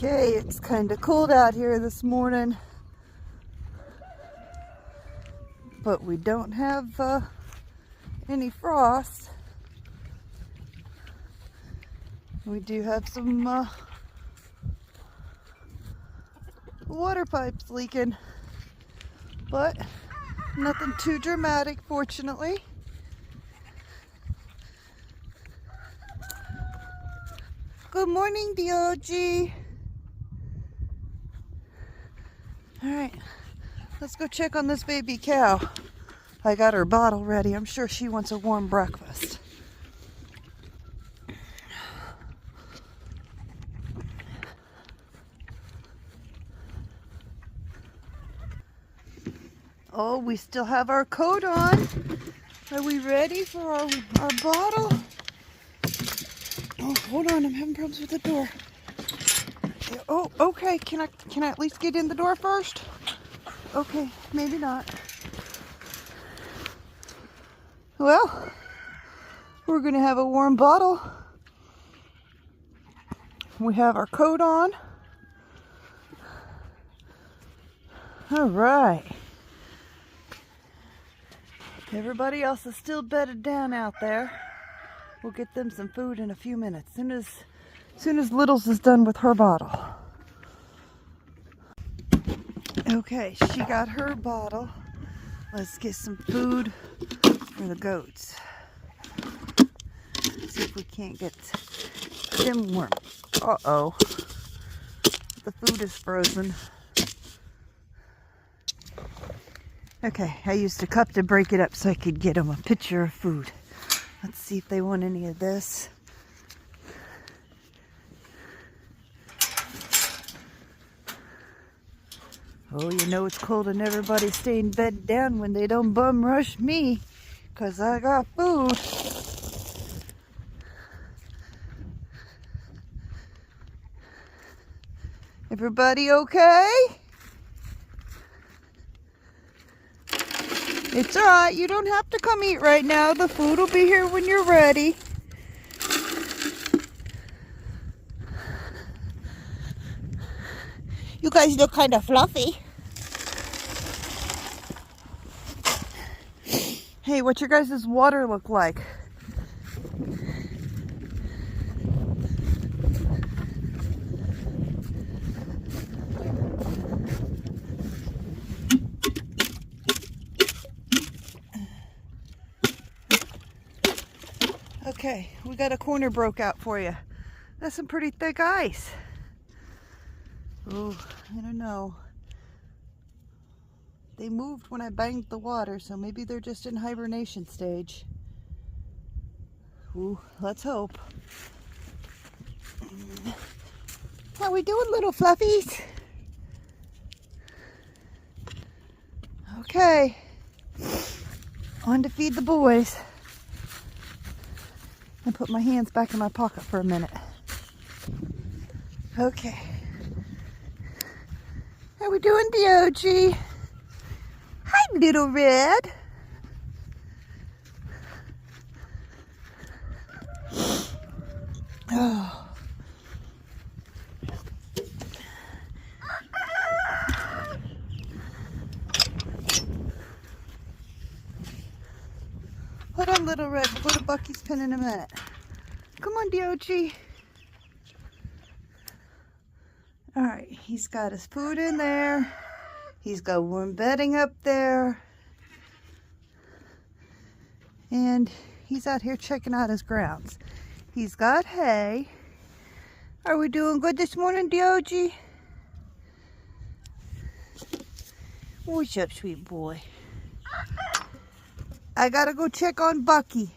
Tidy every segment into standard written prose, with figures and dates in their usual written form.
Okay, it's kind of cold out here this morning, but we don't have any frost. We do have some water pipes leaking, but nothing too dramatic, fortunately. Good morning, DOG. All right, let's go check on this baby cow. I got her bottle ready. I'm sure she wants a warm breakfast. Oh, we still have our coat on. Are we ready for our bottle? Oh, hold on, I'm having problems with the door. Oh, okay, can I at least get in the door first? Okay, maybe not. Well, we're gonna have a warm bottle. We have our coat on. All right. Everybody else is still bedded down out there. We'll get them some food in a few minutes. Soon as Littles is done with her bottle. Okay, she got her bottle. Let's get some food for the goats. See if we can't get them warm. Uh-oh. The food is frozen. Okay, I used a cup to break it up so I could get them a pitcher of food. Let's see if they want any of this. Oh, you know it's cold and everybody's staying bedded down when they don't bum rush me, 'cause I got food. Everybody okay? It's alright, you don't have to come eat right now. The food will be here when you're ready. You guys look kind of fluffy. Hey, what's your guys' water look like? Okay, we got a corner broke out for you. That's some pretty thick ice. Oh, I don't know. They moved when I banged the water, so maybe they're just in hibernation stage. Ooh, let's hope. How we doing, little fluffies? Okay. On to feed the boys. And put my hands back in my pocket for a minute. Okay. How we doing, DOG? Hi, little red. Oh. Hold on, little red. We'll go to Bucky's pen in a minute. Come on, DOG. All right, he's got his food in there. He's got warm bedding up there. And he's out here checking out his grounds. He's got hay. Are we doing good this morning, DOG? What's up, sweet boy? I gotta go check on Bucky.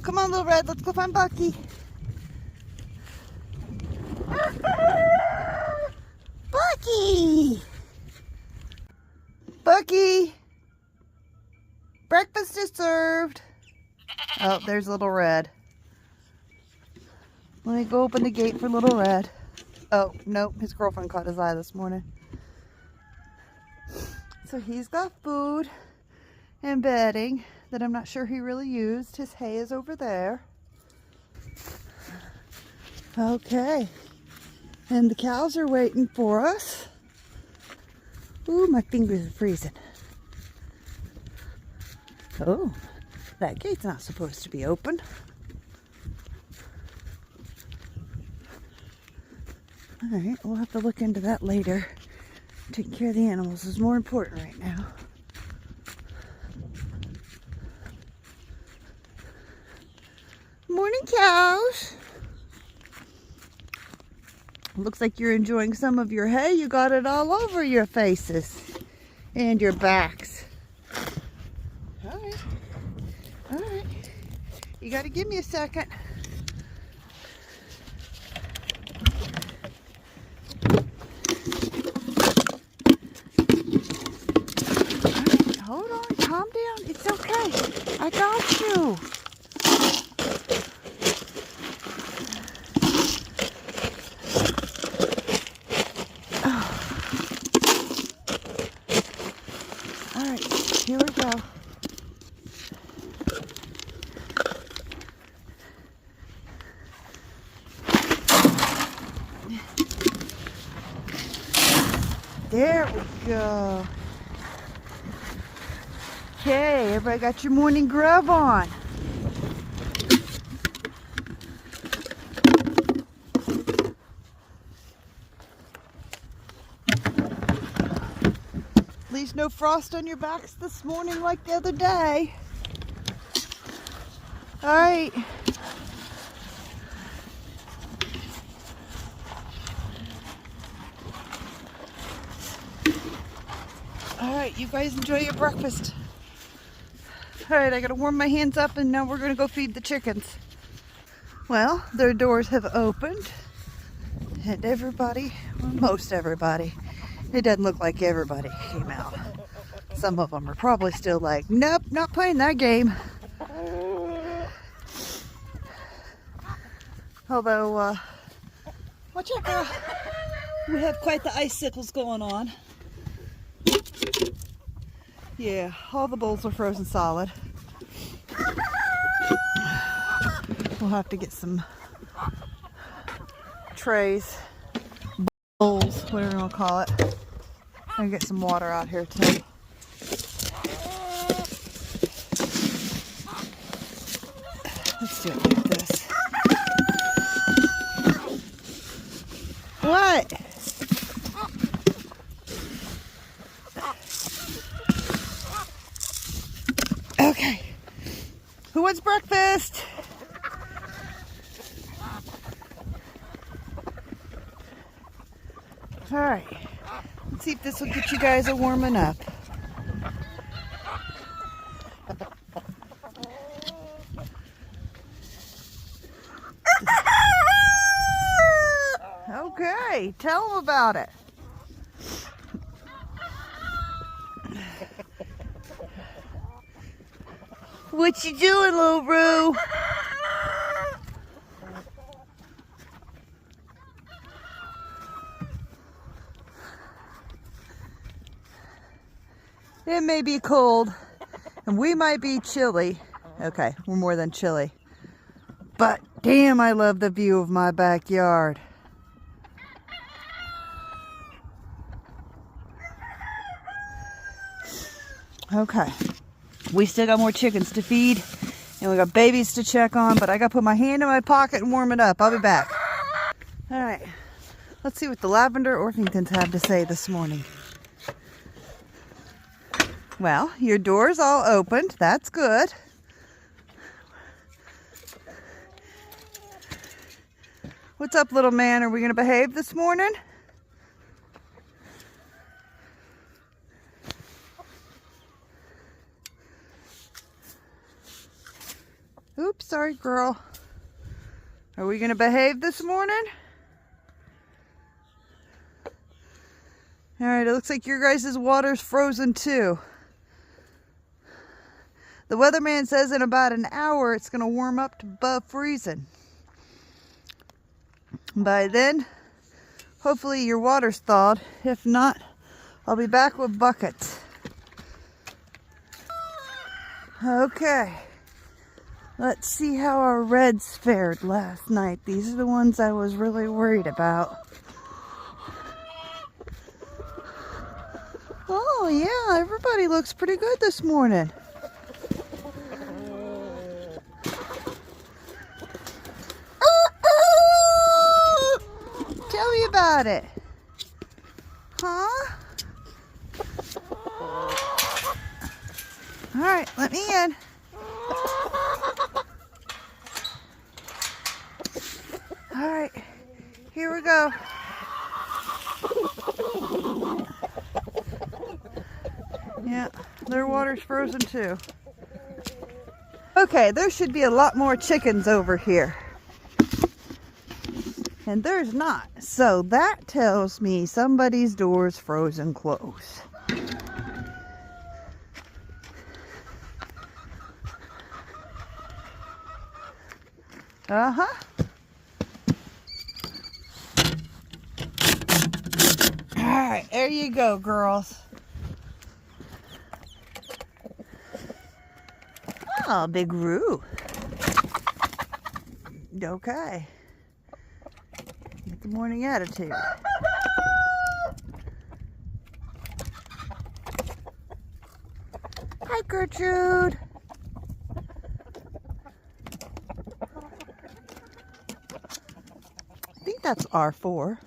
Come on, little red, let's go find Bucky. Bucky! Bucky! Breakfast is served. Oh, there's little red. Let me go open the gate for little red. Oh, nope, his girlfriend caught his eye this morning. So he's got food and bedding. that I'm not sure he really used. His hay is over there. Okay. And the cows are waiting for us. Ooh, my fingers are freezing. Oh, that gate's not supposed to be open. Alright, we'll have to look into that later. Taking care of the animals is more important right now. Morning, cows. Looks like you're enjoying some of your hay. You got it all over your faces and your backs. Alright. Alright. You gotta give me a second. Alright, hold on, calm down. It's okay. I got you. Alright, here we go. There we go. Okay, everybody got your morning grub on. At least no frost on your backs this morning like the other day. All right. All right, you guys enjoy your breakfast. All right, I gotta warm my hands up and now we're gonna go feed the chickens. Well, their doors have opened and everybody, well, most everybody, it doesn't look like everybody came out. Some of them are probably still like, nope, not playing that game. Although, watch out, girl. We have quite the icicles going on. Yeah, all the bowls are frozen solid. We'll have to get some trays, bowls, whatever you want to call it. And get some water out here too. Let's do it like this. What? Okay. Who wants breakfast? All right. Let's see if this will get you guys a warming up. Okay, tell them about it. What you doing, little Roo? It may be cold, and we might be chilly. Okay, we're more than chilly. But damn, I love the view of my backyard. Okay, we still got more chickens to feed, and we got babies to check on, but I gotta put my hand in my pocket and warm it up. I'll be back. All right, let's see what the Lavender Orpingtons have to say this morning. Well, your door's all opened. That's good. What's up, little man? Are we gonna behave this morning? Oops, sorry, girl. Are we gonna behave this morning? All right, it looks like your guys' water's frozen too. The weatherman says in about an hour it's gonna warm up to above freezing. By then, hopefully your water's thawed. If not, I'll be back with buckets. Okay. Let's see how our reds fared last night. These are the ones I was really worried about. Oh yeah, everybody looks pretty good this morning. Tell me about it. Huh? All right, let me in. All right, here we go. Yeah, their water's frozen too. Okay, there should be a lot more chickens over here. And there's not. So that tells me somebody's door's frozen closed. Uh-huh. Alright, there you go, girls. Oh, big Roo. Okay. Get the morning attitude. Hi, Gertrude. I think that's R4.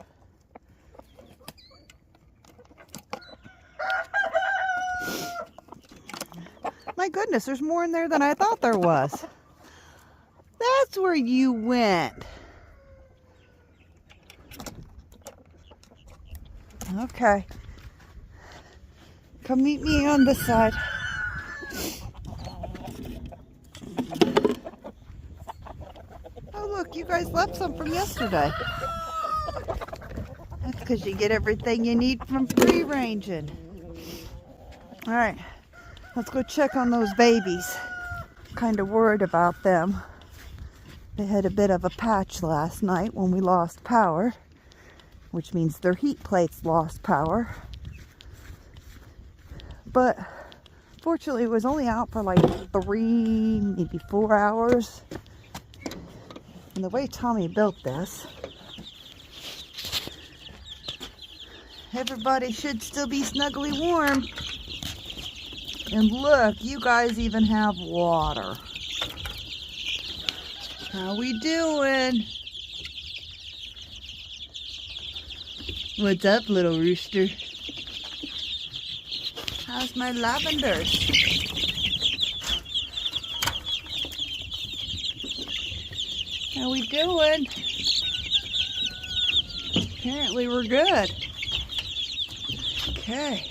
My goodness, there's more in there than I thought there was. That's where you went. Okay. Come meet me on this side. Oh look, you guys left some from yesterday. That's because you get everything you need from free ranging. Alright, let's go check on those babies. Kind of worried about them. They had a bit of a patch last night when we lost power, which means their heat plates lost power. But fortunately it was only out for like 3, maybe 4 hours. And the way Tommy built this, everybody should still be snugly warm. And look, you guys even have water. How we doing? What's up, little rooster? How's my lavenders? How we doing? Apparently we're good. Okay.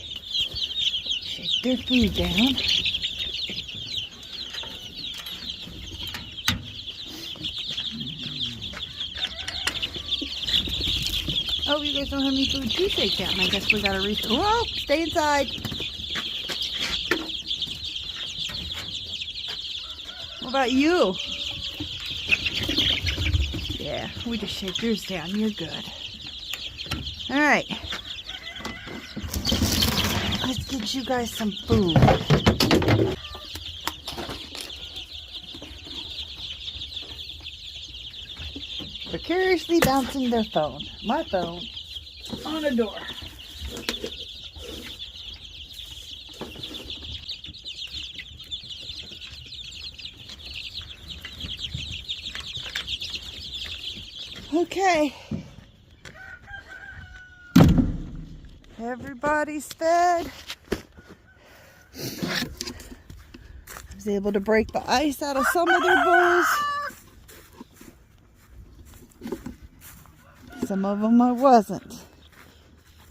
Shake their food down. Oh, you guys don't have any food to shake down. I guess we gotta refill. Whoa, stay inside. What about you? Yeah, we just shake yours down. You're good. All right. Let's get you guys some food. Precariously bouncing their phone. My phone on a door. Okay. Everybody's fed. I was able to break the ice out of some of their bowls. Some of them I wasn't.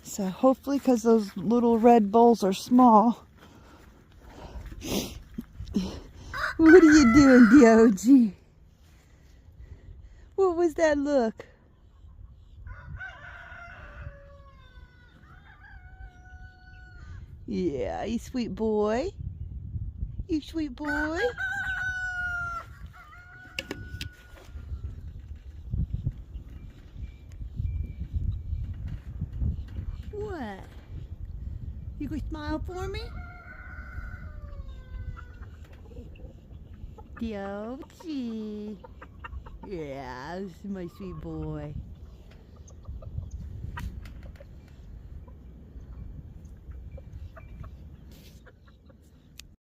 So hopefully, because those little red bowls are small. What are you doing, DOG? What was that look? Yeah, you sweet boy. You sweet boy. What? You gonna smile for me? Don't you? Yeah, this is my sweet boy.